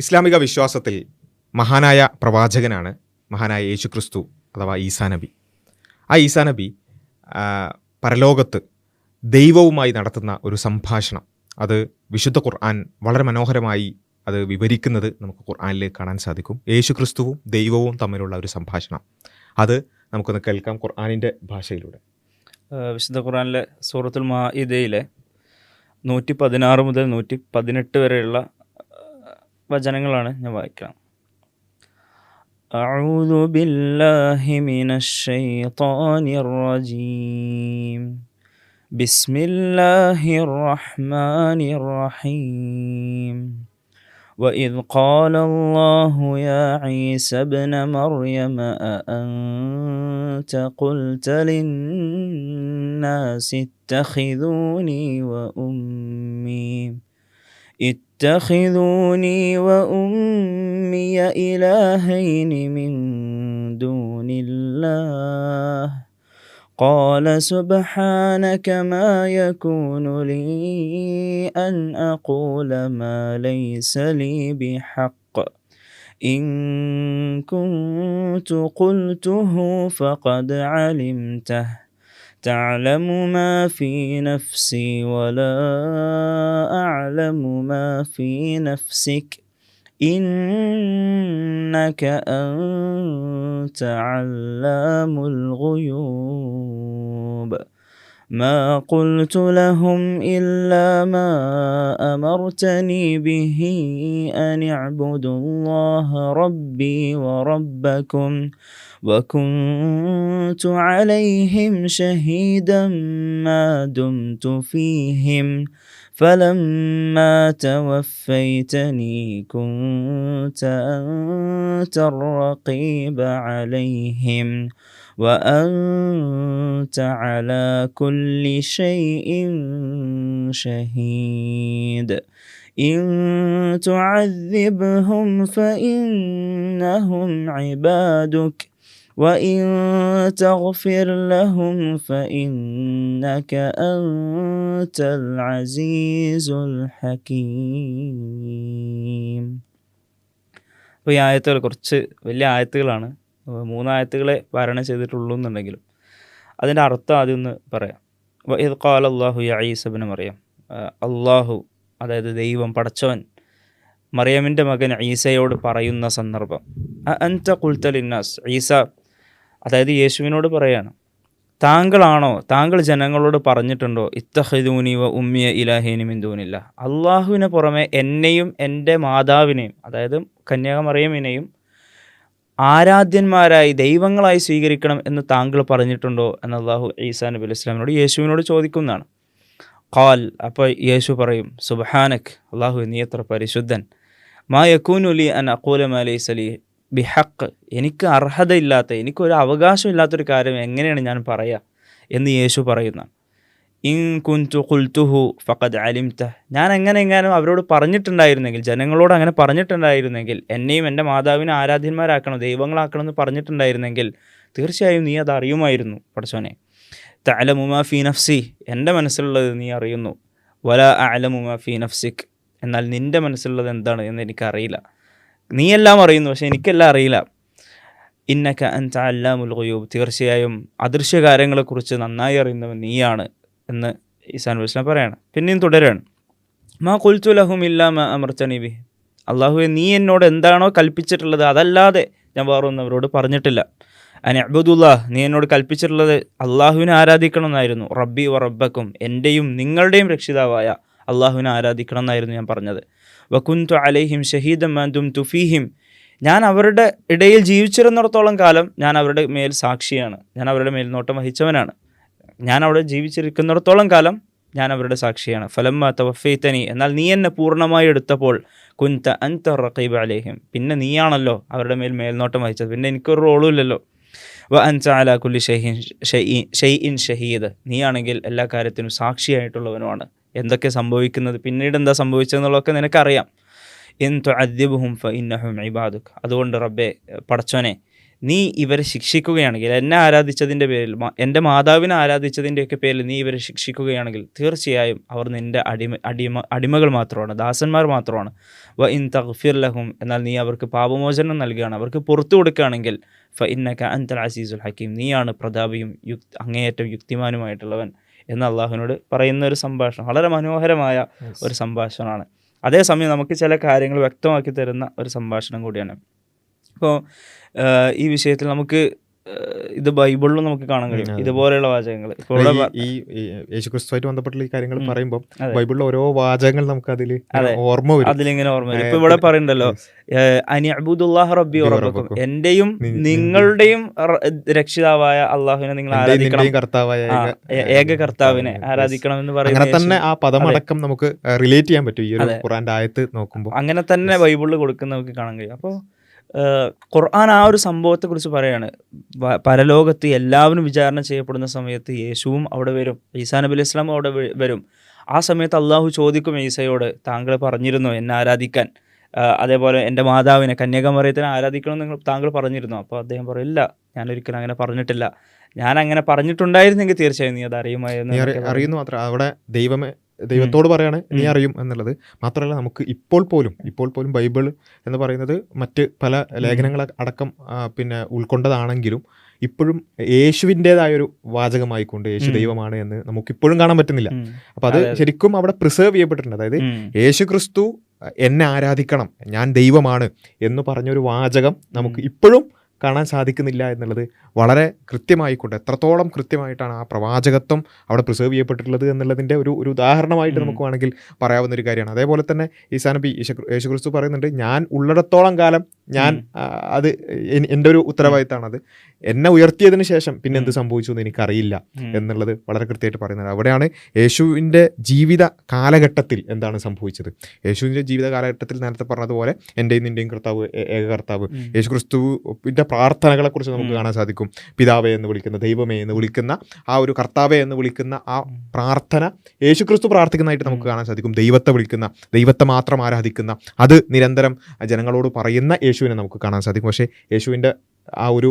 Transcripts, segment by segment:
ഇസ്ലാമിക വിശ്വാസത്തിൽ മഹാനായ പ്രവാചകനാണ് മഹാനായ യേശുക്രിസ്തു അഥവാ ഈസാ നബി. ആ ഈസാ നബി പരലോകത്ത് ദൈവവുമായി നടത്തുന്ന ഒരു സംഭാഷണം, അത് വിശുദ്ധ ഖുർആൻ വളരെ മനോഹരമായി അത് വിവരിക്കുന്നത് നമുക്ക് ഖുർആനിൽ കാണാൻ സാധിക്കും. യേശുക്രിസ്തുവും ദൈവവും തമ്മിലുള്ള ഒരു സംഭാഷണം, അത് നമുക്കൊന്ന് കേൾക്കാം ഖുർആനിൻ്റെ ഭാഷയിലൂടെ. വിശുദ്ധ ഖുർആനിലെ സൂറത്തുൽ മാഇദയിലെ 116 മുതൽ 118 വരെയുള്ള വചനങ്ങളാണ് ഞാൻ വായിക്കാം. അഊദു ബില്ലാഹി മിനശ് ശൈത്വാനിർ റജീം. ബിസ്മില്ലാഹിർ റഹ്മാനിർ റഹീം. وإذ قال الله يا عيسى ابن مريم أأنت قلت للناس اتخذوني وأمي إلهين من دون الله قال سبحانك ما يكون لي أن أقول ما ليس لي بحق إن كنت قلته فقد علمته تعلم ما في نفسي ولا أعلم ما في نفسك إنك أنت علام الغيوب ما قلت لهم إلا ما أمرتني به أن اعبدوا الله ربي وربكم وكنت عليهم شهيدا ما دمت فيهم فلما توفيتني كنت أنت الرقيب عليهم وأنت على كل شيء شهيد إن تعذبهم فإنهم عبادك وإن تغفر لهم فإنك أنت العزيز الحكيم. അപ്പോൾ ഈ ആയത്തുകൾ കുറച്ച് വലിയ ആയത്തുകളാണ്. 3 ആയത്തുകളെ പാരായണം ചെയ്തിട്ടുള്ളൂ എന്നുണ്ടെങ്കിലും അതിൻ്റെ അർത്ഥം ആദ്യം ഒന്ന് പറയാം. വഇദ് ഖാല അല്ലാഹു യാ ഈസ ഇബ്ന മറിയം, അള്ളാഹു അതായത് ദൈവം പടച്ചവൻ മറിയമിൻ്റെ മകൻ ഈസയോട് പറയുന്ന സന്ദർഭം. അൻത ഖുൽത ലിന്നാസ്, ഈസ അതായത് യേശുവിനോട് പറയാണ്, താങ്കൾ ജനങ്ങളോട് പറഞ്ഞിട്ടുണ്ടോ ഇത്തഖിദൂനി വ ഉമ്മിയ ഇലാഹീനി മിൻ ദൂനില്ലാ, അള്ളാഹുവിന് പുറമെ എന്നെയും എൻ്റെ മാതാവിനെയും അതായത് കന്യക മറിയമിനെയും ആരാധ്യന്മാരായി ദൈവങ്ങളായി സ്വീകരിക്കണം എന്ന് താങ്കൾ പറഞ്ഞിട്ടുണ്ടോ എന്ന് അള്ളാഹു ഈസാ നബി അലൈഹി സ്വലാമിനോട് യേശുവിനോട് ചോദിക്കുന്നതാണ്. ഖാൽ, അപ്പോൾ യേശു പറയും, സുബ്ഹാനക്, അള്ളാഹു നീ എത്ര പരിശുദ്ധൻ, മാ യകൂനു ലി അൻ അഖൂല മാ ലൈസ ലി ബിഹഖ്, എനിക്ക് അർഹതയില്ലാത്ത, എനിക്കൊരു അവകാശമില്ലാത്തൊരു കാര്യം എങ്ങനെയാണ് ഞാൻ പറയുക എന്ന് യേശു പറയുന്ന. ഇൻ കുൻതു ഖുൽതുഹു ഫഖദ് അലിംത, ഞാൻ എങ്ങനെയെങ്കിലും അവരോട് പറഞ്ഞിട്ടുണ്ടായിരുന്നെങ്കിൽ, ജനങ്ങളോട് അങ്ങനെ പറഞ്ഞിട്ടുണ്ടായിരുന്നെങ്കിൽ, എന്നെയും എൻ്റെ മാതാവിനെ ആരാധ്യന്മാരാക്കണം, ദൈവങ്ങളാക്കണം എന്ന് പറഞ്ഞിട്ടുണ്ടായിരുന്നെങ്കിൽ തീർച്ചയായും നീ അത് അറിയുമായിരുന്നു പടച്ചോനെ. തഅലമു മാ ഫീ നഫ്സി, എൻ്റെ മനസ്സിലുള്ളത് നീ അറിയുന്നു. വലാ അഅലമു മാ ഫീ നഫ്സിക്, എന്നാൽ നിൻ്റെ മനസ്സിലുള്ളത് എന്താണ് എന്ന് എനിക്കറിയില്ല. നീയെല്ലാം അറിയുന്നു, പക്ഷെ എനിക്കെല്ലാം അറിയില്ല. ഇന്നക അൻത അല്ലാമുൽ ഗുയൂബ്, തീർച്ചയായും അദൃശ്യകാര്യങ്ങളെക്കുറിച്ച് നന്നായി അറിയുന്നവൻ നീയാണ് എന്ന് ഈസാ നബി വസ്ലാം പറയാണ്. പിന്നെയും തുടരുകയാണ്, മാ ഖുൽതു ലഹും ഇല്ലാ മാ അമർതനി ബിഹി, അള്ളാഹുവെ നീ എന്നോട് എന്താണോ കൽപ്പിച്ചിട്ടുള്ളത് അതല്ലാതെ ഞാൻ വേറൊന്നും അവരോട് പറഞ്ഞിട്ടില്ല. അൻ അബ്ദുല്ലാഹ്, നീ എന്നോട് കൽപ്പിച്ചിട്ടുള്ളത് അള്ളാഹുവിനെ ആരാധിക്കണം എന്നായിരുന്നു. റബ്ബി വ റബ്ബക്കും, എൻ്റെയും നിങ്ങളുടെയും രക്ഷിതാവായ അള്ളാഹുവിനെ ആരാധിക്കണം എന്നായിരുന്നു ഞാൻ പറഞ്ഞത്. വകുന്തു അലൈഹിം ഷഹീദൻ മാ ദുംതു ഫീഹിം, ഞാൻ അവരുടെ ഇടയിൽ ജീവിച്ചിരുന്നിടത്തോളം കാലം ഞാൻ അവരുടെ മേൽ സാക്ഷിയാണ്, ഞാൻ അവരുടെ മേൽനോട്ടം വഹിച്ചവനാണ്, ഞാൻ അവിടെ ജീവിച്ചിരിക്കുന്നിടത്തോളം കാലം ഞാൻ അവരുടെ സാക്ഷിയാണ്. ഫലമ്മ തവഫൈതനി, എന്നാൽ നീ എന്നെ പൂർണ്ണമായി എടുത്തപ്പോൾ കുന്ത അൻത റഖീബ് അലൈഹിം, പിന്നെ നീയാണല്ലോ അവരുടെ മേൽനോട്ടം വഹിച്ചത്, പിന്നെ എനിക്കൊരു റോളും ഇല്ലല്ലോ. വ അൻത അലാ കുല്ലി ഷൈഇൻ ഷഹീദ്, നീയാണെങ്കിൽ എല്ലാ കാര്യത്തിനും സാക്ഷിയായിട്ടുള്ളവനുമാണ്. എന്തൊക്കെ സംഭവിക്കുന്നത്, പിന്നീട് എന്താ സംഭവിച്ചതെന്നുള്ളതൊക്കെ നിനക്കറിയാം. ഇൻ തുഅദ്ദിബ്ഹും ഫഇന്നഹും ഇബാദുക്, അതുകൊണ്ട് റബ്ബേ പടച്ചോനെ നീ ഇവരെ ശിക്ഷിക്കുകയാണെങ്കിൽ, എന്നെ ആരാധിച്ചതിൻ്റെ പേരിൽ, എൻ്റെ മാതാവിനെ ആരാധിച്ചതിൻ്റെയൊക്കെ പേരിൽ നീ ഇവരെ ശിക്ഷിക്കുകയാണെങ്കിൽ തീർച്ചയായും അവർ നിൻ്റെ അടിമകൾ മാത്രമാണ്, ദാസന്മാർ മാത്രമാണ്. വ ഇൻ തഗ്ഫിർ ലഹും, എന്നാൽ നീ അവർക്ക് പാപമോചനം നൽകുകയാണ്, അവർക്ക് പുറത്തു കൊടുക്കുകയാണെങ്കിൽ, ഫ ഇന്നക അൻതൽ അസീസുൽ ഹക്കീം, നീയാണ് പ്രതാപിയും അങ്ങേയറ്റം യുക്തിമാനുമായിട്ടുള്ളവൻ എന്ന് അള്ളാഹുവിനോട് പറയുന്ന ഒരു സംഭാഷണം. വളരെ മനോഹരമായ ഒരു സംഭാഷണമാണ്. അതേസമയം നമുക്ക് ചില കാര്യങ്ങൾ വ്യക്തമാക്കി തരുന്ന ഒരു സംഭാഷണം കൂടിയാണ്. ഇപ്പോൾ ഈ വിഷയത്തിൽ നമുക്ക് ഇത് ബൈബിളിലും നമുക്ക് കാണാൻ കഴിയും ഇതുപോലെയുള്ള വാചകങ്ങൾ. ഇപ്പോൾ ഈ യേശുക്രിസ്തുവായിട്ട് ബന്ധപ്പെട്ടുള്ള ഈ കാര്യങ്ങൾ പറയുമ്പോൾ ബൈബിളിലെ ഓരോ വാചകങ്ങൾ നമുക്ക് ഓർമ്മ വരും, അതിലിങ്ങനെ ഓർമ്മ വരും. ഇപ്പൊ ഇവിടെ പറയുന്നുണ്ടല്ലോ, അനിഅബ്ദുല്ലാഹ റബ്ബി റബ്ബക്കും, എന്റെയും നിങ്ങളുടെയും രക്ഷിതാവായ അള്ളാഹുവിനെ നിങ്ങൾ ആരാധിക്കണം, ഏക കർത്താവിനെ ആരാധിക്കണം എന്ന് പറയുന്നത് തന്നെ ആ പദമടക്കം നമുക്ക് റിലേറ്റ് ചെയ്യാൻ പറ്റും ഈ ഒരു ഖുർആന്റെ ആയത്ത് നോക്കുമ്പോൾ. അങ്ങനെ തന്നെ ബൈബിളിൽ കൊടുക്കുന്ന നമുക്ക് കാണാൻ കഴിയും. അപ്പോൾ ഖുർആൻ ആ ഒരു സംഭവത്തെക്കുറിച്ച് പറയാണ്. പരലോകത്ത് എല്ലാവരും വിചാരണ ചെയ്യപ്പെടുന്ന സമയത്ത് യേശുവും അവിടെ വരും, ഈസാ നബി അലൈഹി സ്വലാം അവിടെ വരും. ആ സമയത്ത് അള്ളാഹു ചോദിക്കും ഈസയോട്, താങ്കൾ പറഞ്ഞിരുന്നോ എന്നെ ആരാധിക്കാൻ, അതേപോലെ എൻ്റെ മാതാവിനെ കന്യാകുമാരിയത്തിനെ ആരാധിക്കണം താങ്കൾ പറഞ്ഞിരുന്നോ? അപ്പോൾ അദ്ദേഹം പറയും, ഇല്ല, ഞാനൊരിക്കലും അങ്ങനെ പറഞ്ഞിട്ടില്ല. ഞാൻ അങ്ങനെ പറഞ്ഞിട്ടുണ്ടായിരുന്നെങ്കിൽ തീർച്ചയായും നീ അത് അറിയുന്നു മാത്രം. അവിടെ ദൈവത്തോട് പറയാണ് നീ അറിയും എന്നുള്ളത് മാത്രമല്ല, നമുക്ക് ഇപ്പോൾ പോലും ബൈബിൾ എന്ന് പറയുന്നത് മറ്റ് പല ലേഖനങ്ങൾ അടക്കം പിന്നെ ഉൾക്കൊണ്ടതാണെങ്കിലും ഇപ്പോഴും യേശുവിൻ്റെതായൊരു വാചകമായിക്കൊണ്ട് യേശു ദൈവമാണ് എന്ന് നമുക്കിപ്പോഴും കാണാൻ പറ്റുന്നില്ല. അപ്പം അത് ശരിക്കും അവിടെ പ്രിസേർവ് ചെയ്യപ്പെട്ടിട്ടുണ്ട്. അതായത് യേശു ക്രിസ്തു എന്നെ ആരാധിക്കണം, ഞാൻ ദൈവമാണ് എന്ന് പറഞ്ഞൊരു വാചകം നമുക്ക് ഇപ്പോഴും കാണാൻ സാധിക്കുന്നില്ല എന്നുള്ളത് വളരെ കൃത്യമായിക്കൊണ്ട്, എത്രത്തോളം കൃത്യമായിട്ടാണ് ആ പ്രവാചകത്വം അവിടെ പ്രിസേർവ് ചെയ്യപ്പെട്ടിട്ടുള്ളത് എന്നുള്ളതിൻ്റെ ഒരു ഉദാഹരണമായിട്ട് നമുക്ക് വേണമെങ്കിൽ പറയാവുന്ന ഒരു കാര്യമാണ്. അതേപോലെ തന്നെ ഈസാ നബി യേശുക്രിസ്തു പറയുന്നുണ്ട്, ഞാൻ ഉള്ളിടത്തോളം കാലം ഞാൻ അത് എൻ്റെ ഒരു ഉത്തരവാദിത്തമാണത്, എന്നെ ഉയർത്തിയതിന് ശേഷം പിന്നെ എന്ത് സംഭവിച്ചു എന്ന് എനിക്കറിയില്ല എന്നുള്ളത് വളരെ കൃത്യമായിട്ട് പറയുന്നത്. അവിടെയാണ് യേശുവിൻ്റെ ജീവിത കാലഘട്ടത്തിൽ എന്താണ് സംഭവിച്ചത്. യേശുവിൻ്റെ ജീവിത കാലഘട്ടത്തിൽ നേരത്തെ പറഞ്ഞതുപോലെ എൻ്റെയും നിൻ്റെയും കർത്താവ് ഏക കർത്താവ്, യേശു ക്രിസ്തുവിൻ്റെ പ്രാർത്ഥനകളെക്കുറിച്ച് നമുക്ക് കാണാൻ സാധിക്കും. പിതാവേ എന്ന് വിളിക്കുന്ന, ദൈവമേ എന്ന് വിളിക്കുന്ന, ആ ഒരു കർത്താവേ എന്ന് വിളിക്കുന്ന ആ പ്രാർത്ഥന യേശുക്രിസ്തു പ്രാർത്ഥിക്കുന്നതായിട്ട് നമുക്ക് കാണാൻ സാധിക്കും. ദൈവത്തെ വിളിക്കുന്ന, ദൈവത്തെ മാത്രം ആരാധിക്കുന്ന, അത് നിരന്തരം ജനങ്ങളോട് പറയുന്ന യേശുവിനെ നമുക്ക് കാണാൻ സാധിക്കും. പക്ഷേ യേശുവിൻ്റെ ആ ഒരു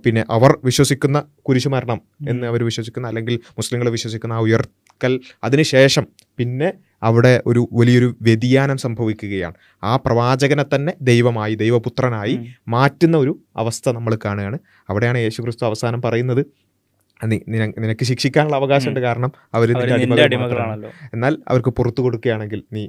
പിന്നെ അവർ വിശ്വസിക്കുന്ന കുരിശുമരണം എന്ന് അവർ വിശ്വസിക്കുന്ന, അല്ലെങ്കിൽ മുസ്ലിങ്ങൾ വിശ്വസിക്കുന്ന ആ ഉയർക്കൽ, അതിനുശേഷം പിന്നെ അവിടെ ഒരു വലിയൊരു വ്യതിയാനം സംഭവിക്കുകയാണ്. ആ പ്രവാചകനെ തന്നെ ദൈവമായി, ദൈവപുത്രനായി മാറ്റുന്ന ഒരു അവസ്ഥ നമ്മൾ കാണുകയാണ്. അവിടെയാണ് യേശുക്രിസ്തു അവസാനം പറയുന്നത്, നിനക്ക് ശിക്ഷിക്കാനുള്ള അവകാശമുണ്ട്, കാരണം അവർ നിന്റെ അടിമകളാണല്ലോ, എന്നാൽ അവർക്ക് പുറത്തു കൊടുക്കുകയാണെങ്കിൽ നീ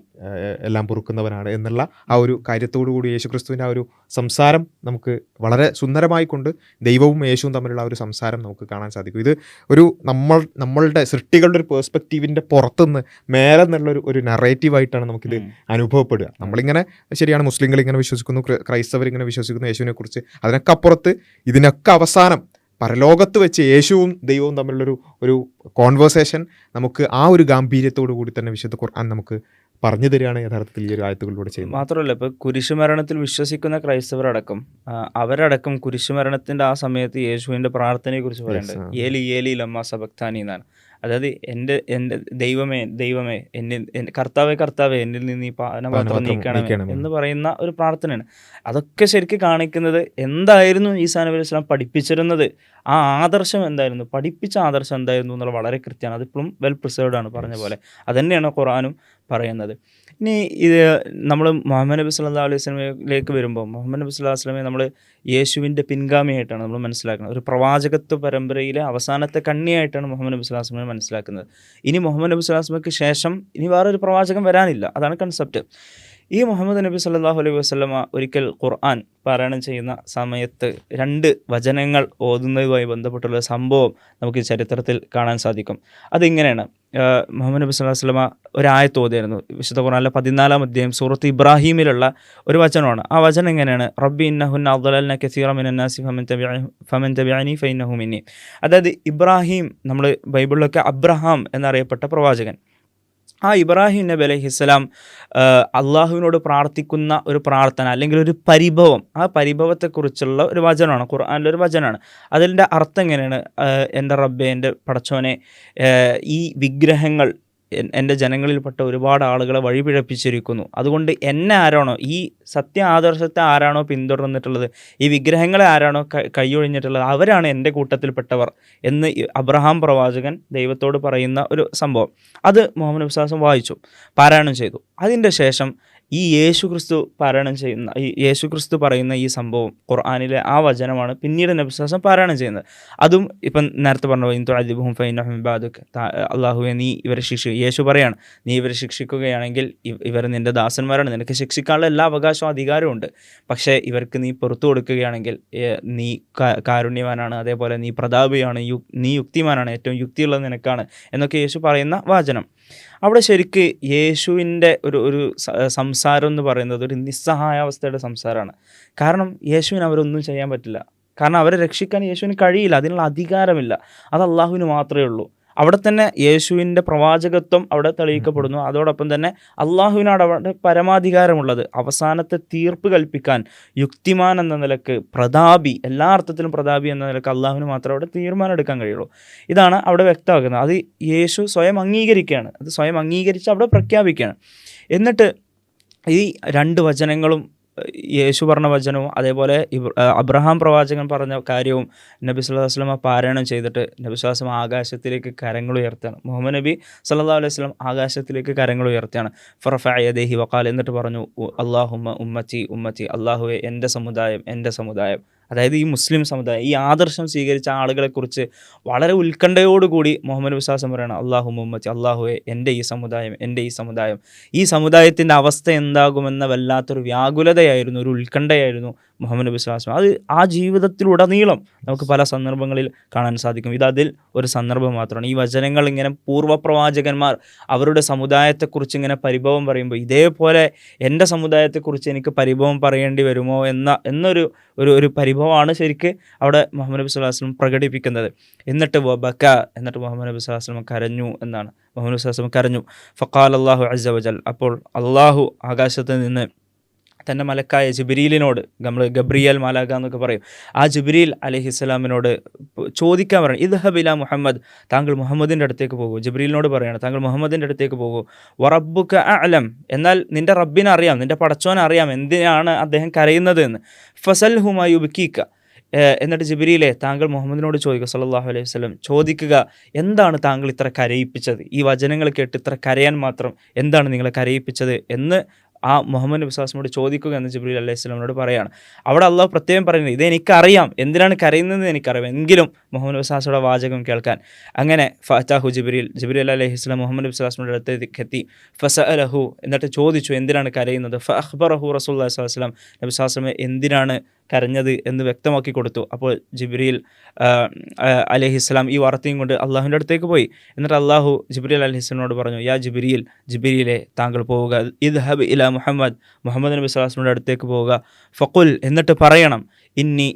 എല്ലാം പൊറുക്കുന്നവനാണ് എന്നുള്ള ആ ഒരു കാര്യത്തോടു കൂടി യേശുക്രിസ്തുവിൻ്റെ ആ ഒരു സംസാരം നമുക്ക് വളരെ സുന്ദരമായി കൊണ്ട് ദൈവവും യേശുവും തമ്മിലുള്ള ആ ഒരു സംസാരം നമുക്ക് കാണാൻ സാധിക്കും. ഇത് ഒരു നമ്മളുടെ സൃഷ്ടികളുടെ ഒരു പേഴ്സ്പെക്റ്റീവിൻ്റെ പുറത്തുനിന്ന് മേലെ നിന്നുള്ള ഒരു നറേറ്റീവായിട്ടാണ് നമുക്കിത് അനുഭവപ്പെടുക. നമ്മളിങ്ങനെ ശരിയാണ്, മുസ്ലിങ്ങൾ ഇങ്ങനെ വിശ്വസിക്കുന്നു, ക്രൈസ്തവർ ഇങ്ങനെ വിശ്വസിക്കുന്നു യേശുവിനെ കുറിച്ച്, അതിനൊക്കെ അപ്പുറത്ത് ഇതിനൊക്കെ അവസാനം പരലോകത്ത് വെച്ച് യേശുവും ദൈവവും തമ്മിലുള്ളൊരു കോൺവേഴ്സേഷൻ നമുക്ക് ആ ഒരു ഗാംഭീര്യത്തോടു കൂടി തന്നെ വിശുദ്ധ ഖുർആൻ നമുക്ക് പറഞ്ഞു തരികയാണ് യഥാർത്ഥത്തിൽ ഈ ഒരു ആയത്തുകളിലൂടെ ചെയ്യുന്നത്. മാത്രമല്ല, ഇപ്പോൾ കുരിശുമരണത്തിൽ വിശ്വസിക്കുന്ന ക്രൈസ്തവരടക്കം അവരടക്കം കുരിശുമരണത്തിൻ്റെ ആ സമയത്ത് യേശുവിൻ്റെ പ്രാർത്ഥനയെക്കുറിച്ച് പറയുന്നുണ്ട്. ഏലി ഏലി ലമ്മ സബക്താനി എന്നാണ്. അതായത് എൻ്റെ ദൈവമേ ദൈവമേ കർത്താവേ കർത്താവേ എന്നിൽ നിന്ന് ഈ പാനപാത്രം നീക്കണം എന്ന് പറയുന്ന ഒരു പ്രാർത്ഥനയാണ്. അതൊക്കെ ശരിക്കും കാണിക്കുന്നത് എന്തായിരുന്നു ഈസാ നബി അലൈഹി സ്വലാം പഠിപ്പിച്ചിരുന്നത്, ആ ആദർശം എന്തായിരുന്നു, പഠിപ്പിച്ച ആദർശം എന്തായിരുന്നു എന്നുള്ള വളരെ കൃത്യമാണ്. അതിപ്പോഴും വെൽ പ്രിസേർവ്ഡ് ആണ്, പറഞ്ഞ പോലെ അതുതന്നെയാണ് ഖുർആനും പറയുന്നത്. ഇനി ഇത് നമ്മൾ മുഹമ്മദ് നബി സല്ലല്ലാഹു അലൈഹി വസല്ലമയിലേക്ക് വരുമ്പോൾ, മുഹമ്മദ് നബി സല്ലല്ലാഹു അലൈഹി വസല്ലമയെ നമ്മൾ യേശുവിൻ്റെ പിൻഗാമിയായിട്ടാണ് നമ്മൾ മനസ്സിലാക്കുന്നത്. ഒരു പ്രവാചകത്വ പരമ്പരയിലെ അവസാനത്തെ കണ്ണിയായിട്ടാണ് മുഹമ്മദ് നബി സല്ലല്ലാഹു അലൈഹി വസല്ലമയെ മനസ്സിലാക്കുന്നത്. ഇനി മുഹമ്മദ് നബി സല്ലല്ലാഹു അലൈഹി വസല്ലമയ്ക്ക് ശേഷം ഇനി വേറൊരു പ്രവാചകൻ വരാനില്ല, അതാണ് കൺസെപ്റ്റ്. ഈ മുഹമ്മദ് നബി സല്ലല്ലാഹു അലൈഹി വസല്ലമ ഒരിക്കൽ ഖുർആൻ പാരായണം ചെയ്യുന്ന സമയത്ത് 2 വചനങ്ങൾ ഓതുന്നതുമായി ബന്ധപ്പെട്ടുള്ള സംഭവം നമുക്ക് ചരിത്രത്തിൽ കാണാൻ സാധിക്കും. അതിങ്ങനെയാണ്, മുഹമ്മദ് നബി സല്ലല്ലാഹു അലൈഹി വസല്ലമ ഒരായത്ത് ഓതിയായിരുന്നു. വിശുദ്ധ ഖുർആനിലെ 14-ാം അധ്യായം സൂറത്ത് ഇബ്രാഹീമിലുള്ള ഒരു വചനമാണ്. ആ വചനം എങ്ങനെയാണ്, റബ്ബി ഇന്നഹുന്ന അദ്ലൽന കസീറ മിനന്നാസി ഫമൻ തബിഅനി ഫഇന്നഹു മിന്നി. അതായത് ഇബ്രാഹിം, നമ്മൾ ബൈബിളിലൊക്കെ അബ്രഹാം എന്നറിയപ്പെട്ട പ്രവാചകൻ, ആ ഇബ്രാഹിം നബി അലൈഹിസ്സലാം അള്ളാഹുവിനോട് പ്രാർത്ഥിക്കുന്ന ഒരു പ്രാർത്ഥന അല്ലെങ്കിൽ ഒരു പരിഭവം, ആ പരിഭവത്തെക്കുറിച്ചുള്ള ഒരു വചനമാണ്, ഖുർആനിലൊരു വചനമാണ്. അതിൻ്റെ അർത്ഥം എങ്ങനെയാണ്, എൻ്റെ റബ്ബേ, എൻ്റെ പടച്ചോനെ, ഈ വിഗ്രഹങ്ങൾ എൻ്റെ ജനങ്ങളിൽപ്പെട്ട ഒരുപാട് ആളുകളെ വഴിപിഴപ്പിച്ചിരിക്കുന്നു. അതുകൊണ്ട് എന്നെ ആരാണോ, ഈ സത്യ ആദർശത്തെ ആരാണോ പിന്തുടർന്നിട്ടുള്ളത്, ഈ വിഗ്രഹങ്ങളെ ആരാണോ കൈയൊഴിഞ്ഞിട്ടുള്ളത്, അവരാണ് എൻ്റെ കൂട്ടത്തിൽപ്പെട്ടവർ എന്ന് അബ്രഹാം പ്രവാചകൻ ദൈവത്തോട് പറയുന്ന ഒരു സംഭവം. അത് മുഹമ്മദ് നബി സ്വല്ലല്ലാഹു അലൈഹി വസല്ലം വായിച്ചു, പാരായണം ചെയ്തു. അതിൻ്റെ ശേഷം ഈ യേശുക്രിസ്തു പാരായണം ചെയ്യുന്ന, ഈ യേശുക്രിസ്തു പറയുന്ന ഈ സംഭവം, ഖുർആനിലെ ആ വചനമാണ് പിന്നീട് നബി സ്വല്ലല്ലാഹു അലൈഹി വസല്ലം പാരായണം ചെയ്യുന്നത്. അതും ഇപ്പം നേരത്തെ പറഞ്ഞു, ഇൻതുഅദിബുഹും ഫഇന്നഹും ഇബാദുക, അല്ലാഹുവേ നീ ഇവരെ യേശു പറയാണ്, നീ ഇവരെ ശിക്ഷിക്കുകയാണെങ്കിൽ ഇവർ നിൻ്റെ ദാസന്മാരാണ്, നിനക്ക് ശിക്ഷിക്കാനുള്ള എല്ലാ അവകാശവും അധികാരവും ഉണ്ട്. പക്ഷേ ഇവർക്ക് നീ പുറത്തു കൊടുക്കുകയാണെങ്കിൽ നീ കാരുണ്യവാനാണ്, അതേപോലെ നീ പ്രതാപിയാണ്, നീ യുക്തിമാനാണ്, ഏറ്റവും യുക്തിയുള്ളത് നിനക്കാണ് എന്നൊക്കെ യേശു പറയുന്ന വചനം. അവിടെ ശരിക്ക് യേശുവിൻ്റെ ഒരു സംസാരം എന്ന് പറയുന്നത് ഒരു നിസ്സഹായാവസ്ഥയുടെ സംസാരമാണ്. കാരണം യേശുവിന് അവരൊന്നും ചെയ്യാൻ പറ്റില്ല. കാരണം അവരെ രക്ഷിക്കാൻ യേശുവിന് കഴിയില്ല, അതിനുള്ള അധികാരമില്ല. അത് അള്ളാഹുവിന് മാത്രമേ ഉള്ളൂ. അവിടെ തന്നെ യേശുവിൻ്റെ പ്രവാചകത്വം അവിടെ തെളിയിക്കപ്പെടുന്നു. അതോടൊപ്പം തന്നെ അള്ളാഹുവിനാണ് അവിടെ പരമാധികാരമുള്ളത്. അവസാനത്തെ തീർപ്പ് കൽപ്പിക്കാൻ യുക്തിമാൻ എന്ന നിലക്ക്, പ്രതാപി, എല്ലാ അർത്ഥത്തിലും പ്രതാപി എന്ന നിലക്ക് അള്ളാഹുവിന് മാത്രമേ അവിടെ തീരുമാനം എടുക്കാൻ കഴിയുള്ളൂ. ഇതാണ് അവിടെ വ്യക്തമാക്കുന്നത്. അത് യേശു സ്വയം അംഗീകരിക്കുകയാണ്, അത് സ്വയം അംഗീകരിച്ച് അവിടെ പ്രഖ്യാപിക്കുകയാണ്. എന്നിട്ട് ഈ രണ്ട് വചനങ്ങളും, യേശു പറഞ്ഞ വചനവും അതേപോലെ അബ്രഹാം പ്രവാചകൻ പറഞ്ഞ കാര്യവും നബി സല്ലല്ലാഹു അലൈഹി വസല്ലം പാരായണം ചെയ്തിട്ട് നബി സല്ലല്ലാഹു അലൈഹി വസല്ലം ആകാശത്തിലേക്ക് കരങ്ങൾ ഉയർത്തുകയാണ്. മുഹമ്മദ് നബി സല്ലല്ലാഹു അലൈഹി വസല്ലം ആകാശത്തിലേക്ക് കരങ്ങൾ ഉയർത്തുകയാണ്. ഫറഫഅ യദൈഹി വഖാല, എന്നിട്ട് പറഞ്ഞു, അല്ലാഹുമ്മ ഉമ്മത്തി ഉമ്മത്തി, അല്ലാഹുവേ എൻ്റെ സമുദായം എൻ്റെ സമുദായം. അതായത് ഈ മുസ്ലിം സമുദായം, ഈ ആദർശം സ്വീകരിച്ച ആളുകളെക്കുറിച്ച് വളരെ ഉത്കണ്ഠയോടുകൂടി മുഹമ്മദ് നബി സ്വല്ലല്ലാഹു അലൈഹി വസല്ലം പറയണം, അല്ലാഹുമ്മ ഉമ്മത്തി, അല്ലാഹുവേ എൻ്റെ ഈ സമുദായം എൻ്റെ ഈ സമുദായം. ഈ സമുദായത്തിൻ്റെ അവസ്ഥ എന്താകുമെന്ന വല്ലാത്തൊരു വ്യാകുലതയായിരുന്നു, ഒരു ഉത്കണ്ഠയായിരുന്നു മുഹമ്മദ് നബി സ്വല്ലല്ലാഹു അലൈഹി വസല്ലം. അത് ആ ജീവിതത്തിലുടനീളം നമുക്ക് പല സന്ദർഭങ്ങളിൽ കാണാൻ സാധിക്കും. ഇതിൽ ഒരു സന്ദർഭം മാത്രമാണ്. ഈ വചനങ്ങൾ ഇങ്ങനെ പൂർവ്വപ്രവാചകന്മാർ അവരുടെ സമുദായത്തെക്കുറിച്ച് ഇങ്ങനെ പരിഭവം പറയുമ്പോൾ, ഇതേപോലെ എൻ്റെ സമുദായത്തെക്കുറിച്ച് എനിക്ക് പരിഭവം പറയേണ്ടി വരുമോ എന്നൊരു പരിഭവമാണ് ശരിക്ക് അവിടെ മുഹമ്മദ് നബി സ്വല്ലല്ലാഹു അലൈഹി വസല്ലം പ്രകടിപ്പിക്കുന്നത്. എന്നിട്ട് വബക, എന്നിട്ട് മുഹമ്മദ് നബി സ്വല്ലല്ലാഹു അലൈഹി വസല്ലം കരഞ്ഞു എന്നാണ്. മുഹമ്മദ് നബി സ്വല്ലല്ലാഹു അലൈഹി വസല്ലം കരഞ്ഞു. ഫഖാല അല്ലാഹു അസ്സ വജൽ, അപ്പോൾ അള്ളാഹു ആകാശത്ത് നിന്ന് തൻ്റെ മലക്കായ ജിബ്രീലിനോട്, നമ്മൾ ഗബ്രിയേൽ മാലാഖ എന്നൊക്കെ പറയും, ആ ജിബ്രീൽ അലൈഹിസ്സലാമിനോട് ചോദിക്കാൻ പറയണം, ഇദ്ഹബ് ഇലാ മുഹമ്മദ്, താങ്കൾ മുഹമ്മദിൻ്റെ അടുത്തേക്ക് പോകൂ. ജിബ്രീലിനോട് പറയണം, താങ്കൾ മുഹമ്മദിൻ്റെ അടുത്തേക്ക് പോകൂ. വറബ്ബുക അഅലം, എന്നാൽ നിൻ്റെ റബ്ബിനെ അറിയാം, നിൻ്റെ പടച്ചോനെ അറിയാം എന്തിനാണ് അദ്ദേഹം കരയുന്നത് എന്ന്. ഫസൽഹു മാ യുബ്കീക, എന്നിട്ട് ജിബ്രീലെ താങ്കൾ മുഹമ്മദിനോട് ചോദിക്കുക, സല്ലല്ലാഹു അലൈഹി വസല്ലം ചോദിക്കുക, എന്താണ് താങ്കൾ ഇത്ര കരയിപ്പിച്ചത്, ഈ വചനങ്ങൾ കേട്ട് ഇത്ര കരയാൻ മാത്രം എന്താണ് നിങ്ങളെ കരയിപ്പിച്ചത് എന്ന് ആ മുഹമ്മദ് നബി സ്വല്ലല്ലാഹു അലൈഹി വസല്ലം ചോദിക്കുക എന്ന് ജിബ്രീൽ അലൈഹി സ്വലാമിനോട് പറയാണ്. അവിടെ അള്ളാഹു പ്രത്യേകം പറയുന്നത്, ഇതെനിക്കറിയാം, എന്തിനാണ് കരയുന്നതെന്ന് എനിക്കറിയാം, എങ്കിലും മുഹമ്മദ് നബി സ്വല്ലല്ലാഹു അലൈഹി വസല്ലം വാചകം കേൾക്കാൻ. അങ്ങനെ ഫഅതാഹു ജിബ്രീൽ അലൈഹി സ്വലാം മുഹമ്മദ് നബി സ്വല്ലല്ലാഹു അലൈഹി വസല്ലം അടുത്തേക്ക് എത്തി. ഫസഅലഹു, എന്നിട്ട് ചോദിച്ചു എന്തിനാണ് കരയുന്നത്. ഫഅഖ്ബറഹു റസൂലുള്ളാഹി സ്വല്ലല്ലാഹു അലൈഹി വസല്ലം, നബി സ്വല്ലല്ലാഹു അലൈഹി വസല്ലം എന്തിനാണ് കരഞ്ഞത് എന്ന് വ്യക്തമാക്കി കൊടുത്തു. അപ്പോൾ ജിബ്രീൽ അലൈഹിസ്സലാം ഈ വാർത്തയും കൊണ്ട് അള്ളാഹുവിൻ്റെ അടുത്തേക്ക് പോയി. എന്നിട്ട് അള്ളാഹു ജിബ്രീൽ അലൈഹിസ്സലാമിനോട് പറഞ്ഞു, യാ ജിബ്രീലെ താങ്കൾ പോവുക, ഇദ്ഹബ് ഇലാ മുഹമ്മദ് നബി സ്വല്ലല്ലാഹു അലൈഹി വസല്ലം അടുത്തേക്ക് പോവുക. ഫഖുൽ, എന്നിട്ട് പറയണം,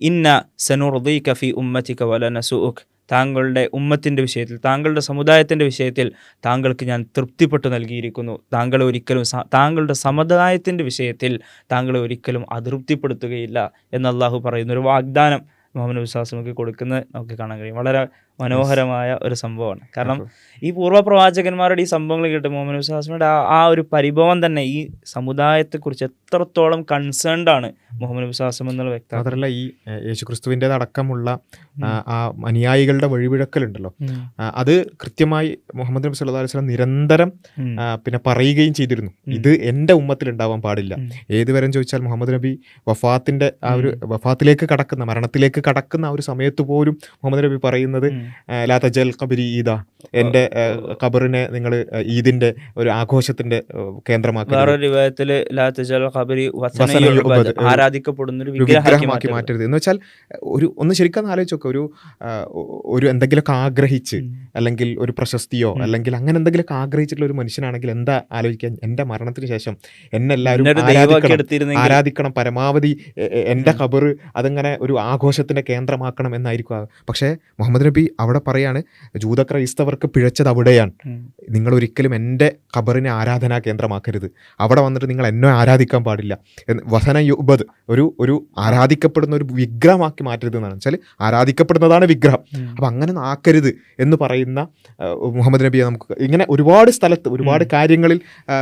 ഇന്ന സനുർദീക ഫീ ഉമ്മതിക വല നസൂഉക, താങ്കളുടെ ഉമ്മത്തിൻ്റെ വിഷയത്തിൽ, താങ്കളുടെ സമുദായത്തിൻ്റെ വിഷയത്തിൽ താങ്കൾക്ക് ഞാൻ തൃപ്തിപ്പെട്ടു നൽകിയിരിക്കുന്നു. താങ്കളെ ഒരിക്കലും, താങ്കളുടെ സമുദായത്തിൻ്റെ വിഷയത്തിൽ താങ്കളെ ഒരിക്കലും അതൃപ്തിപ്പെടുത്തുകയില്ല എന്ന് അള്ളാഹു പറയുന്നൊരു വാഗ്ദാനം മുഹമ്മദ് നബി സ്വല്ലല്ലാഹു അലൈഹി വസല്ലം കൊടുക്കുന്നത് നമുക്ക് കാണാൻ കഴിയും. വളരെ മനോഹരമായ ഒരു സംഭവമാണ്. കാരണം ഈ പൂർവ്വപ്രവാചകന്മാരുടെ ഈ സംഭവങ്ങൾ കേട്ട് മുഹമ്മദ് നബി സ്വല്ലല്ലാഹു അലൈഹി വസല്ലം ആ ഒരു പരിഭവം തന്നെ ഈ സമുദായത്തെക്കുറിച്ച് എത്രത്തോളം കൺസേൺഡ് ആണ് മുഹമ്മദ് നബി സ്വല്ലല്ലാഹു അലൈഹി വസല്ലം എന്നുള്ള വ്യക്തം. മാത്രമല്ല ഈ യേശുക്രിസ്തുവിൻ്റെ അടക്കമുള്ള ആ അനുയായികളുടെ വഴിപിഴക്കലുണ്ടല്ലോ, അത് കൃത്യമായി മുഹമ്മദ് നബി സല്ലല്ലാഹു അലൈഹി വസല്ലം നിരന്തരം പിന്നെ പറയുകയും ചെയ്തിരുന്നു, ഇത് എൻ്റെ ഉമ്മത്തിൽ ഉണ്ടാവാൻ പാടില്ല. ഏതുവരെ ചോദിച്ചാൽ മുഹമ്മദ് നബി വഫാത്തിൻ്റെ ആ ഒരു വഫാത്തിലേക്ക് കടക്കുന്ന, മരണത്തിലേക്ക് കടക്കുന്ന ആ ഒരു സമയത്ത് പോലും മുഹമ്മദ് നബി പറയുന്നത്, ലാ തജൽ ഖബരി ഈദ, എൻ്റെ ഖബറിനെ നിങ്ങൾ ഈദിൻ്റെ ഒരു ആഘോഷത്തിൻ്റെ കേന്ദ്രമാക്കി, ആരാധിക്കപ്പെടുന്ന ഒരു വിഗ്രഹമാക്കി മാറ്റരുത് എന്ന് വെച്ചാൽ ഒന്ന് ശരിക്കും ആലോചിച്ച് നോക്കുക, ഒരു എന്തെങ്കിലുമൊക്കെ ആഗ്രഹിച്ച്, അല്ലെങ്കിൽ ഒരു പ്രശസ്തിയോ അല്ലെങ്കിൽ അങ്ങനെ എന്തെങ്കിലുമൊക്കെ ആഗ്രഹിച്ചിട്ടുള്ള ഒരു മനുഷ്യനാണെങ്കിൽ എന്താ ആലോചിക്കാൻ, എൻ്റെ മരണത്തിന് ശേഷം എന്നെ എല്ലാവരും ആരാധിക്കണം, പരമാവധി എൻ്റെ ഖബർ അതിങ്ങനെ ഒരു ആഘോഷത്തിൻ്റെ കേന്ദ്രമാക്കണം എന്നായിരിക്കും. പക്ഷേ മുഹമ്മദ് നബി അവിടെ പറയാണ് ക്രൈസ്തവർക്ക് പിഴച്ചത് അവിടെയാണ്. നിങ്ങൾ ഒരിക്കലും എൻ്റെ ഖബറിനെ ആരാധനാ കേന്ദ്രമാക്കരുത്, അവിടെ വന്നിട്ട് നിങ്ങൾ എന്നെ ആരാധിക്കാൻ പാടില്ല, വസന യുബദ് ഒരു ആരാധിക്കപ്പെടുന്ന ഒരു വിഗ്രഹമാക്കി മാറ്റരുത് എന്നാണ്. വെച്ചാൽ ആരാധിക്കപ്പെടുന്നതാണ് വിഗ്രഹം, അപ്പം അങ്ങനെ ആക്കരുത് എന്ന് പറയുന്ന മുഹമ്മദ് നബിയെ നമുക്ക് ഇങ്ങനെ ഒരുപാട് സ്ഥലത്ത് ഒരുപാട് കാര്യങ്ങളിൽ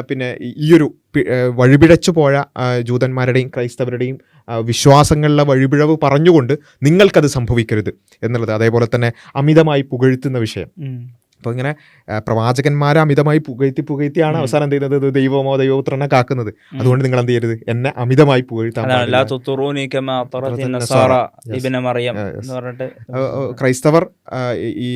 പിന്നെ ഈയൊരു വഴിപിഴച്ചു പോയ ജൂതന്മാരുടെയും ക്രൈസ്തവരുടെയും വിശ്വാസങ്ങളിലെ വഴിപിഴവ് പറഞ്ഞുകൊണ്ട് നിങ്ങൾക്കത് സംഭവിക്കരുത് എന്നുള്ളത്. അതേപോലെ തന്നെ അമിതമായി പുകഴ്ത്തുന്ന വിഷയം. അപ്പോൾ ഇങ്ങനെ പ്രവാചകന്മാരെ അമിതമായി പുകഴ്ത്തിയാണ് അവസാനം എന്ത് ചെയ്യുന്നത്, ദൈവമോ ദൈവപുത്രനെ കാക്കുന്നത്. അതുകൊണ്ട് നിങ്ങൾ എന്ത് ചെയ്യരുത്, എന്നെ അമിതമായി പുകഴ്ത്താൻ. ക്രൈസ്തവർ ഈ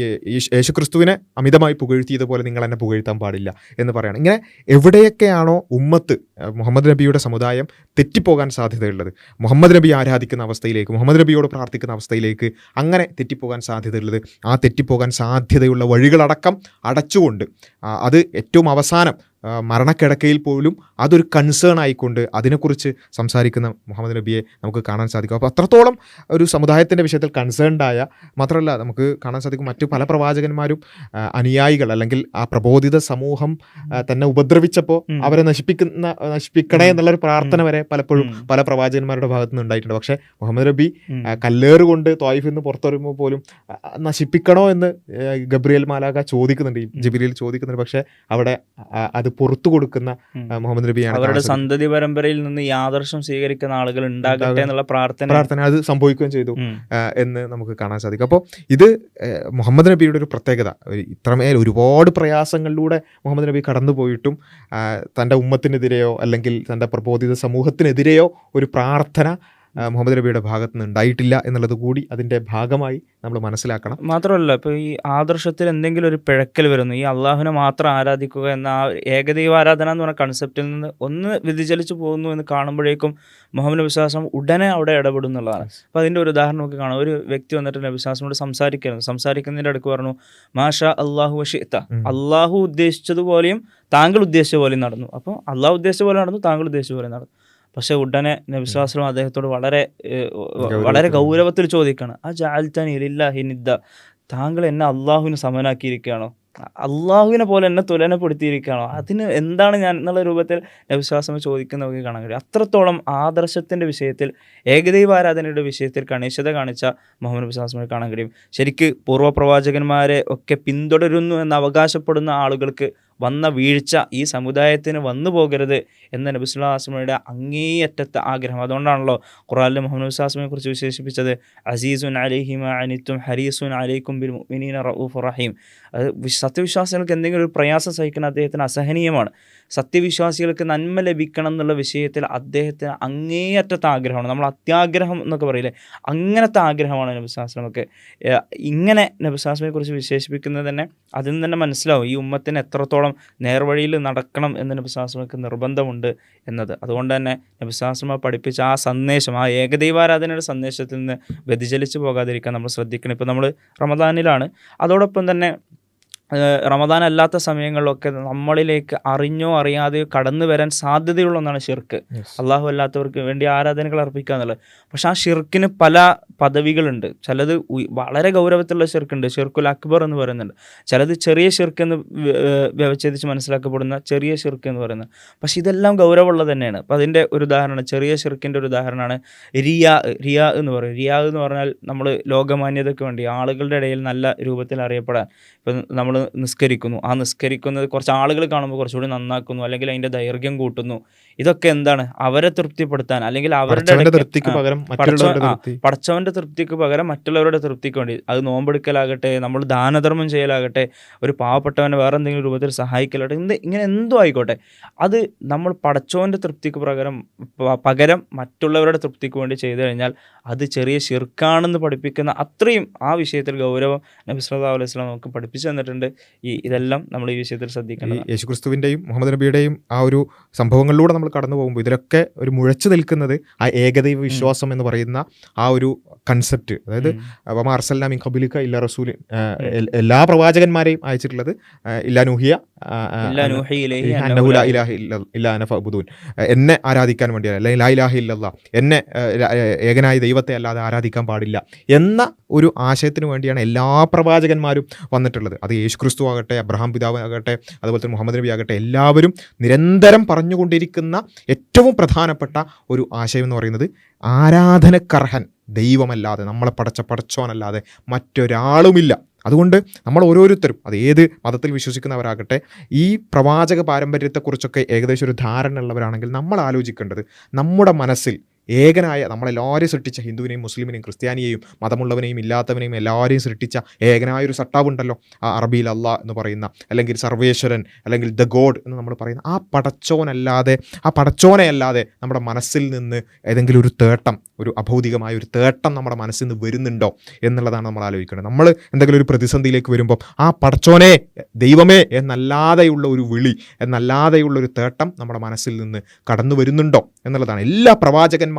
യേശുക്രിസ്തുവിനെ അമിതമായി പുകഴ്ത്തിയതുപോലെ നിങ്ങൾ എന്നെ പുകഴ്ത്താൻ പാടില്ല എന്ന് പറയണം. ഇങ്ങനെ എവിടെയൊക്കെയാണോ ഉമ്മത്ത് മുഹമ്മദ് നബിയുടെ സമുദായം തെറ്റിപ്പോകാൻ സാധ്യതയുള്ളത്, മുഹമ്മദ് നബി ആരാധിക്കുന്ന അവസ്ഥയിലേക്ക്, മുഹമ്മദ് നബിയോട് പ്രാർത്ഥിക്കുന്ന അവസ്ഥയിലേക്ക് അങ്ങനെ തെറ്റിപ്പോകാൻ സാധ്യതയുള്ളത്, ആ തെറ്റിപ്പോകാൻ സാധ്യതയുള്ള വഴികളടക്കം അടച്ചുകൊണ്ട് അത് ഏറ്റവും അവസാനം മരണക്കിടക്കയിൽ പോലും അതൊരു കൺസേൺ ആയിക്കൊണ്ട് അതിനെക്കുറിച്ച് സംസാരിക്കുന്ന മുഹമ്മദ് നബിയെ നമുക്ക് കാണാൻ സാധിക്കും. അപ്പോൾ അത്രത്തോളം ഒരു സമുദായത്തിൻ്റെ വിഷയത്തിൽ കൺസേൺഡായ, മാത്രമല്ല നമുക്ക് കാണാൻ സാധിക്കും മറ്റു പല പ്രവാചകന്മാരും അല്ലെങ്കിൽ ആ പ്രബോധിത സമൂഹം തന്നെ ഉപദ്രവിച്ചപ്പോൾ അവരെ നശിപ്പിക്കണേ എന്നുള്ളൊരു പ്രാർത്ഥന വരെ പലപ്പോഴും പല പ്രവാചകന്മാരുടെ ഭാഗത്തു നിന്ന് ഉണ്ടായിട്ടുണ്ട്. പക്ഷേ മുഹമ്മദ് നബി കല്ലേറ് കൊണ്ട് ത്വായിഫിൽ നിന്ന് പുറത്തുവരുമ്പോൾ പോലും നശിപ്പിക്കണോ എന്ന് ഗബ്രിയേൽ മാലാഖ ചോദിക്കുന്നുണ്ട്, ജിബ്രീൽ ചോദിക്കുന്നുണ്ട്. പക്ഷേ അവിടെ അത് പുറത്തു കൊടുക്കുന്ന മുഹമ്മദ് നബിയാണ്. അവരുടെ സന്തതി പരമ്പരയിൽ നിന്ന് ഈ ആദർശം സ്വീകരിക്കുന്ന ആളുകൾ ഉണ്ടാകട്ടെ എന്നുള്ള പ്രാർത്ഥന അത് സംഭവിക്കുകയും ചെയ്തു എന്ന് നമുക്ക് കാണാൻ സാധിക്കും. അപ്പോൾ ഇത് മുഹമ്മദ് നബിയുടെ ഒരു പ്രത്യേകത. ഇത്രമേൽ ഒരുപാട് പ്രയാസങ്ങളിലൂടെ മുഹമ്മദ് നബി കടന്നുപോയിട്ടും തൻ്റെ ഉമ്മത്തിനെതിരെയോ അല്ലെങ്കിൽ തൻ്റെ പ്രബോധിത സമൂഹത്തിനെതിരെയോ ഒരു പ്രാർത്ഥന മുഹമ്മദ് നബിയുടെ ഭാഗത്ത് നിന്ന് ഉണ്ടായിട്ടില്ല എന്നുള്ളത് കൂടി അതിൻ്റെ ഭാഗമായി നമ്മൾ മനസ്സിലാക്കണം. മാത്രമല്ല, ഇപ്പോൾ ഈ ആദർശത്തിൽ എന്തെങ്കിലും ഒരു പിഴക്കൽ വരുന്നു, ഈ അള്ളാഹുവിനെ മാത്രം ആരാധിക്കുക എന്ന ആ ഏകദൈവ ആരാധന എന്ന് പറഞ്ഞ കൺസെപ്റ്റിൽ നിന്ന് ഒന്ന് വ്യതിചലിച്ചു പോകുന്നു എന്ന് കാണുമ്പോഴേക്കും മുഹമ്മദ് നബി വിശ്വാസം ഉടനെ അവിടെ ഇടപെടുന്നുള്ളതാണ്. അപ്പോൾ അതിൻ്റെ ഒരു ഉദാഹരണം നോക്കി കാണാം. ഒരു വ്യക്തി വന്നിട്ട് നബി വിശ്വാസനോട് സംസാരിക്കുന്നതിൻ്റെ അടുക്ക് പറഞ്ഞു, മാഷാ അള്ളാഹു വശിത്ത, അള്ളാഹു ഉദ്ദേശിച്ചതുപോലെയും താങ്കൾ ഉദ്ദേശിച്ച പോലെയും നടന്നു. അപ്പോൾ അള്ളാഹു ഉദ്ദേശിച്ച പോലെ നടന്നു, താങ്കൾ ഉദ്ദേശിച്ച പോലെ നടന്നു. പക്ഷെ ഉടനെ നബി സ്വല്ലല്ലാഹു അലൈഹി വസല്ലം അദ്ദേഹത്തോട് വളരെ ഗൗരവത്തിൽ ചോദിക്കുകയാണ്, ആ ജഅൽതനി ലില്ലാഹി നിദ്ദ, താങ്കൾ എന്നെ അള്ളാഹുവിന് സമനാക്കിയിരിക്കുകയാണോ, അള്ളാഹുവിനെ പോലെ എന്നെ തുലനപ്പെടുത്തിയിരിക്കുകയാണോ, അതിന് എന്താണ് ഞാൻ എന്നുള്ള രൂപത്തിൽ നബി സ്വല്ലല്ലാഹു അലൈഹി വസല്ലം ചോദിക്കുന്ന നമുക്ക് കാണാൻ കഴിയും. അത്രത്തോളം ആദർശത്തിൻ്റെ വിഷയത്തിൽ, ഏകദൈവാരാധനയുടെ വിഷയത്തിൽ കണിശത കാണിച്ച മുഹമ്മദ് നബി സ്വല്ലല്ലാഹു അലൈഹി വസല്ലം കാണാൻ കഴിയും. ശരിക്ക് പൂർവ്വപ്രവാചകന്മാരെ ഒക്കെ പിന്തുടരുന്നു എന്ന് അവകാശപ്പെടുന്ന ആളുകൾക്ക് വന്ന വീഴ്ച ഈ സമുദായത്തിന് വന്നു പോകരുത് എന്ന നബി സല്ലല്ലാഹു അലൈഹി വസല്ലമയുടെ അങ്ങേയറ്റത്തെ ആഗ്രഹം. അതുകൊണ്ടാണല്ലോ ഖുർആനിൽ മുഹമ്മദ് നബി സ്വല്ലല്ലാഹു അലൈഹി വസല്ലമയെ കുറിച്ച് വിശേഷിപ്പിച്ചത് അസീസുൻ അലൈഹി മാ അനിത്തും ഹരീസുൻ അലൈക്കും ബിൽ മുഅ്മിനീന റഊഫുർ റഹീം. അത് സത്യവിശ്വാസികൾക്ക് എന്തെങ്കിലും ഒരു പ്രയാസം സഹിക്കുന്ന അദ്ദേഹത്തിന് അസഹനീയമാണ്. സത്യവിശ്വാസികൾക്ക് നന്മ ലഭിക്കണം എന്നുള്ള വിഷയത്തിൽ അദ്ദേഹത്തിന് അങ്ങേയറ്റത്തെ ആഗ്രഹമാണ്. നമ്മൾ അത്യാഗ്രഹം എന്നൊക്കെ പറയില്ലേ, അങ്ങനത്തെ ആഗ്രഹമാണ് നബി സല്ലല്ലാഹു അലൈഹി വസല്ലമക്ക്. ഇങ്ങനെ നബി സല്ലല്ലാഹു അലൈഹി വസല്ലമയെ കുറിച്ച് വിശേഷിപ്പിക്കുന്നത് തന്നെ അതിൽ നിന്ന് തന്നെ മനസ്സിലാവും ഈ ഉമ്മത്തിന് എത്രത്തോളം നേർവഴിയിൽ നടക്കണം എന്ന് നബി സല്ലല്ലാഹു അലൈഹി വസല്ലമക്ക് നിർബന്ധമുണ്ട് എന്നത്. അതുകൊണ്ട് തന്നെ നബി സല്ലല്ലാഹു അലൈഹി വസല്ലമ പഠിപ്പിച്ച ആ സന്ദേശം, ആ ഏകദൈവാരാധനയുടെ സന്ദേശത്തിൽ നിന്ന് വ്യതിചലിച്ചു പോകാതിരിക്കാൻ നമ്മൾ ശ്രദ്ധിക്കണം. ഇപ്പോൾ നമ്മൾ റമദാനിലാണ്. അതോടൊപ്പം തന്നെ റമദാൻ അല്ലാത്ത സമയങ്ങളിലൊക്കെ നമ്മളിലേക്ക് അറിഞ്ഞോ അറിയാതെയോ കടന്നു വരാൻ സാധ്യതയുള്ള ഒന്നാണ് ഷിർക്ക്. അള്ളാഹു അല്ലാത്തവർക്ക് വേണ്ടി ആരാധനകൾ അർപ്പിക്കുക എന്നുള്ളത്. പക്ഷെ ആ ഷിർക്കിന് പല പദവികളുണ്ട്. ചിലത് വളരെ ഗൗരവത്തിലുള്ള ഷിർക്കുണ്ട്, ഷിർക്കുൽ അക്ബർ എന്ന് പറയുന്നുണ്ട്. ചിലത് ചെറിയ ഷിർക്ക് എന്ന് വ്യവച്ഛേദിച്ച് മനസ്സിലാക്കപ്പെടുന്ന ചെറിയ ഷിർക്ക് എന്ന് പറയുന്നത്. പക്ഷെ ഇതെല്ലാം ഗൗരവമുള്ളത് തന്നെയാണ്. അപ്പോൾ അതിൻ്റെ ഒരു ഉദാഹരണം, ചെറിയ ഷിർക്കിൻ്റെ ഒരു ഉദാഹരണമാണ് റിയാ എന്ന് പറയും. റിയാ എന്ന് പറഞ്ഞാൽ നമ്മൾ ലോകമാന്യതയ്ക്ക് വേണ്ടി ആളുകളുടെ ഇടയിൽ നല്ല രൂപത്തിൽ അറിയപ്പെടാൻ, ഇപ്പം നമ്മൾ നിസ്കരിക്കുന്നു, ആ നിസ്കരിക്കുന്നത് കുറച്ച് ആളുകൾ കാണുമ്പോൾ കുറച്ചുകൂടി നന്നാക്കുന്നു, അല്ലെങ്കിൽ അതിൻ്റെ ദൈർഘ്യം കൂട്ടുന്നു. ഇതൊക്കെ എന്താണ്? അവരെ തൃപ്തിപ്പെടുത്താൻ, അല്ലെങ്കിൽ അവരുടെ പടച്ചവൻ്റെ തൃപ്തിക്ക് പകരം മറ്റുള്ളവരുടെ തൃപ്തിക്ക് വേണ്ടി. അത് നോമ്പെടുക്കലാകട്ടെ, നമ്മൾ ദാനധർമ്മം ചെയ്യലാകട്ടെ, ഒരു പാവപ്പെട്ടവനെ വേറെ എന്തെങ്കിലും രൂപത്തിൽ സഹായിക്കലാകട്ടെ, ഇങ്ങനെ എന്തോ ആയിക്കോട്ടെ, അത് നമ്മൾ പടച്ചവൻ്റെ തൃപ്തിക്ക് പകരം മറ്റുള്ളവരുടെ തൃപ്തിക്ക് വേണ്ടി ചെയ്തു കഴിഞ്ഞാൽ അത് ചെറിയ ശിർക്കാണെന്ന് പഠിപ്പിക്കുന്ന അത്രയും ആ വിഷയത്തിൽ ഗൗരവം നബി സല്ലല്ലാഹു അലൈഹി വസല്ലം നമുക്ക് പഠിപ്പിച്ചു തന്നിട്ടുണ്ട്. ഇതെല്ലാം നമ്മൾ ഈ വിഷയത്തിൽ ശ്രദ്ധിക്കണം. യേശുക്രിസ്തുവിൻ്റെയും മുഹമ്മദ് നബിയുടെയും ആ ഒരു സംഭവങ്ങളിലൂടെ നമ്മൾ നമ്മൾ കടന്നു പോകുമ്പോൾ ഇതിലൊക്കെ ഒരു മുഴച്ചു നിൽക്കുന്നത് ആ ഏകദൈവ വിശ്വാസം എന്ന് പറയുന്ന ആ ഒരു കൺസെപ്റ്റ്. അതായത് വമാ അർസൽനാ മിൻ ഖബ്ലിക ഇല്ലാ റസൂൽ, എല്ലാ പ്രവാചകന്മാരെയും അയച്ചിട്ടുള്ളത് ഇല്ലാ നൂഹിയ അന്നഹു ലാ ഇലാഹ ഇല്ലാ അന ഫഅ്ബുദൂൻ, എന്നെ ആരാധിക്കാൻ വേണ്ടിയല്ല, അല്ലെങ്കിൽ ലാ ഇലാഹ ഇല്ലല്ലാഹ്, എന്നെ ഏകനായ ദൈവത്തെ അല്ലാതെ ആരാധിക്കാൻ പാടില്ല എന്ന ഒരു ആശയത്തിന് വേണ്ടിയാണ് എല്ലാ പ്രവാചകന്മാരും വന്നിട്ടുള്ളത്. അത് യേശുക്രിസ്തു ആകട്ടെ, അബ്രഹാം പിതാവ് ആകട്ടെ, അതുപോലെ തന്നെ മുഹമ്മദ് നബി ആകട്ടെ, എല്ലാവരും നിരന്തരം പറഞ്ഞുകൊണ്ടിരിക്കുന്ന ഏറ്റവും പ്രധാനപ്പെട്ട ഒരു ആശയം എന്ന് പറയുന്നത് ആരാധനക്കർഹൻ ദൈവമല്ലാതെ, നമ്മളെ പടച്ചോനല്ലാതെ മറ്റൊരാളുമില്ല. അതുകൊണ്ട് നമ്മൾ ഓരോരുത്തരും, അത് ഏത് മതത്തിൽ വിശ്വസിക്കുന്നവരാകട്ടെ, ഈ പ്രവാചക പാരമ്പര്യത്തെക്കുറിച്ചൊക്കെ ഏകദേശം ഒരു ധാരണ ഉള്ളവരാണെങ്കിൽ നമ്മൾ ആലോചിക്കേണ്ടത് നമ്മുടെ മനസ്സിൽ ഏകനായ, നമ്മളെല്ലാവരെയും സൃഷ്ടിച്ച ഹിന്ദുവിനെയും മുസ്ലിമിനെയും ക്രിസ്ത്യാനിയെയും മതമുള്ളവനെയും ഇല്ലാത്തവനെയും എല്ലാവരെയും സൃഷ്ടിച്ച ഏകനായൊരു സട്ടാവുണ്ടല്ലോ, ആ അറബിയിൽ അള്ളാഹ് എന്ന് പറയുന്ന, അല്ലെങ്കിൽ സർവേശ്വരൻ, അല്ലെങ്കിൽ ദ ഗോഡ് എന്ന് നമ്മൾ പറയുന്ന ആ പടച്ചോനെയല്ലാതെ നമ്മുടെ മനസ്സിൽ നിന്ന് ഏതെങ്കിലും ഒരു തേട്ടം, ഒരു അഭൗതികമായ ഒരു തേട്ടം നമ്മുടെ മനസ്സിൽ നിന്ന് വരുന്നുണ്ടോ എന്നുള്ളതാണ് നമ്മൾ ആലോചിക്കേണ്ടത്. നമ്മൾ എന്തെങ്കിലും ഒരു പ്രതിസന്ധിയിലേക്ക് വരുമ്പോൾ ആ പടച്ചോനെ, ദൈവമേ എന്നല്ലാതെയുള്ള ഒരു വിളി, എന്നല്ലാതെയുള്ള ഒരു തേട്ടം നമ്മുടെ മനസ്സിൽ നിന്ന് കടന്നു വരുന്നുണ്ടോ എന്നുള്ളതാണ്. എല്ലാ പ്രവാചകന്മാരും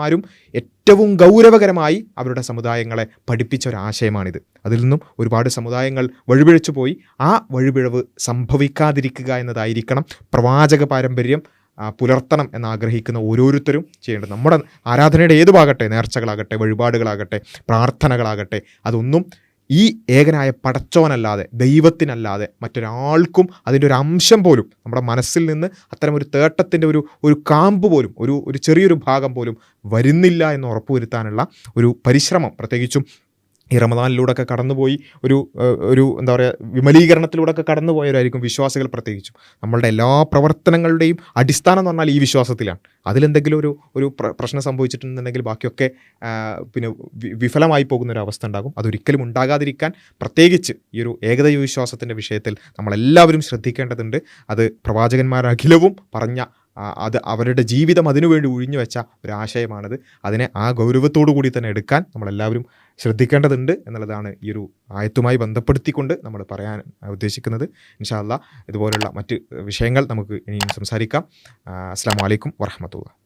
ഏറ്റവും ഗൗരവകരമായി അവരുടെ സമുദായങ്ങളെ പഠിപ്പിച്ച ഒരു ആശയമാണിത്. അതിൽ നിന്നും ഒരുപാട് സമുദായങ്ങൾ വഴിപിഴച്ചു പോയി. ആ വഴിപിഴവ് സംഭവിക്കാതിരിക്കുക എന്നതായിരിക്കണം പ്രവാചക പാരമ്പര്യം പുലർത്തണം എന്നാഗ്രഹിക്കുന്ന ഓരോരുത്തരും ചെയ്യേണ്ടത്. നമ്മുടെ ആരാധനയുടെ ഏതു ഭാഗട്ടെ, നേർച്ചകളാകട്ടെ, വഴിപാടുകളാകട്ടെ, പ്രാർത്ഥനകളാകട്ടെ, അതൊന്നും ഈ ഏകനായ പടച്ചോനല്ലാതെ, ദൈവത്തിനല്ലാതെ മറ്റൊരാൾക്കും അതിൻ്റെ ഒരു അംശം പോലും നമ്മുടെ മനസ്സിൽ നിന്ന്, അത്തരം ഒരു തേട്ടത്തിൻ്റെ ഒരു കാമ്പ് പോലും, ഒരു ചെറിയൊരു ഭാഗം പോലും വരുന്നില്ല എന്ന് ഉറപ്പുവരുത്താനുള്ള ഒരു പരിശ്രമം, പ്രത്യേകിച്ചും ഈ റമദാനിലൂടെയൊക്കെ കടന്നുപോയി ഒരു എന്താ പറയുക, വിമലീകരണത്തിലൂടെയൊക്കെ കടന്നുപോയവരായിരിക്കും വിശ്വാസികൾ. പ്രത്യേകിച്ചും നമ്മളുടെ എല്ലാ പ്രവർത്തനങ്ങളുടെയും അടിസ്ഥാനം എന്ന് പറഞ്ഞാൽ ഈ വിശ്വാസത്തിലാണ്. അതിലെന്തെങ്കിലും ഒരു പ്രശ്നം സംഭവിച്ചിട്ടുണ്ടെന്നുണ്ടെങ്കിൽ ബാക്കിയൊക്കെ പിന്നെ വിഫലമായി പോകുന്നൊരവസ്ഥ ഉണ്ടാകും. അതൊരിക്കലും ഉണ്ടാകാതിരിക്കാൻ പ്രത്യേകിച്ച് ഈ ഒരു ഏകദൈവ വിശ്വാസത്തിൻ്റെ വിഷയത്തിൽ നമ്മളെല്ലാവരും ശ്രദ്ധിക്കേണ്ടതുണ്ട്. അത് പ്രവാചകന്മാരഖിലവും പറഞ്ഞ, അത് അവരുടെ ജീവിതം അതിനുവേണ്ടി ഒഴിഞ്ഞു വെച്ച ഒരാശയമാണത്. അതിനെ ആ ഗൗരവത്തോടു കൂടി തന്നെ എടുക്കാൻ നമ്മളെല്ലാവരും ശ്രദ്ധിക്കേണ്ടതുണ്ട് എന്നുള്ളതാണ് ഈ ഒരു ആയത്തുമായി ബന്ധപ്പെടുത്തിക്കൊണ്ട് നമ്മൾ പറയാൻ ഉദ്ദേശിക്കുന്നത്. ഇൻഷാ അല്ലാഹ് ഇതുപോലുള്ള മറ്റ് വിഷയങ്ങൾ നമുക്ക് ഇനിയും സംസാരിക്കാം. അസ്സലാമു അലൈക്കും വറഹ്മത്തുള്ളാഹി.